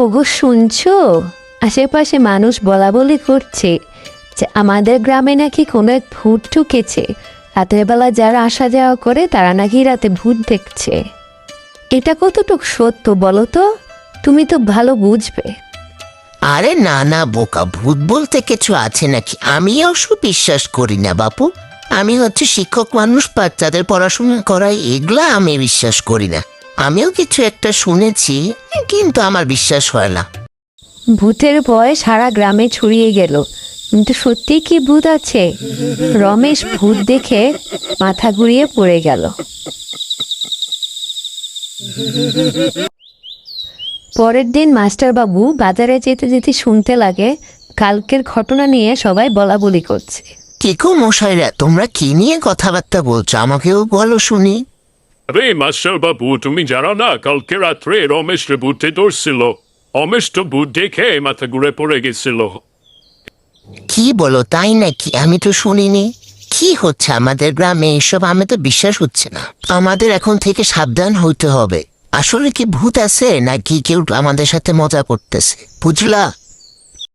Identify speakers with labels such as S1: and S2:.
S1: ওগো শুনছো, আশেপাশে মানুষ বলা বলি করছে যে আমাদের গ্রামে নাকি কোনো এক ভূত ঢুকেছে। রাতের বেলা যারা আসা যাওয়া করে তারা নাকি রাতে ভূত দেখছে। এটা কতটুকু সত্য বলো তো? তুমি তো ভালো বুঝবে।
S2: আরে না না বোকা, ভূত বলতে কিছু আছে নাকি? আমিও বিশ্বাস করি না বাপু। আমি হচ্ছে শিক্ষক মানুষ, বাচ্চাদের পড়াশোনা করাই, এগুলা আমি বিশ্বাস করি না। আমিও কিছু একটা শুনেছি, কিন্তু আমার বিশ্বাস হয় না।
S1: ভূতের ভয় সারা গ্রামে ছড়িয়ে গেল, কিন্তু সত্যি কি ভূত আছে? রমেশ ভূত দেখে মাথা ঘুরিয়ে পড়ে গেল। পরের দিন মাস্টারবাবু বাজারে যেতে যেতে শুনতে লাগে কালকের ঘটনা নিয়ে সবাই বলা বলি করছে।
S2: কি গো মশাইরা, তোমরা কি নিয়ে কথাবার্তা বলছো? আমাকেও বলো শুনি।
S3: আরে মাস্টার বাবু, তুমি জানো না কালকে রাত্রে রমেশ ভূতে ধরছিল। রমেশ তো ভূত দেখে মাথা ঘুরে পড়ে গেছিল।
S2: কি বলো, তাই নাকি? আমি তো শুনিনি। কি হচ্ছে আমাদের গ্রামে এসব? আমি তো বিশ্বাস হচ্ছে না। আমাদের এখন থেকে সাবধান হইতে হবে। আসলে কি ভূত আছে নাকি কেউ আমাদের সাথে মজা করতেছে? বুঝলা?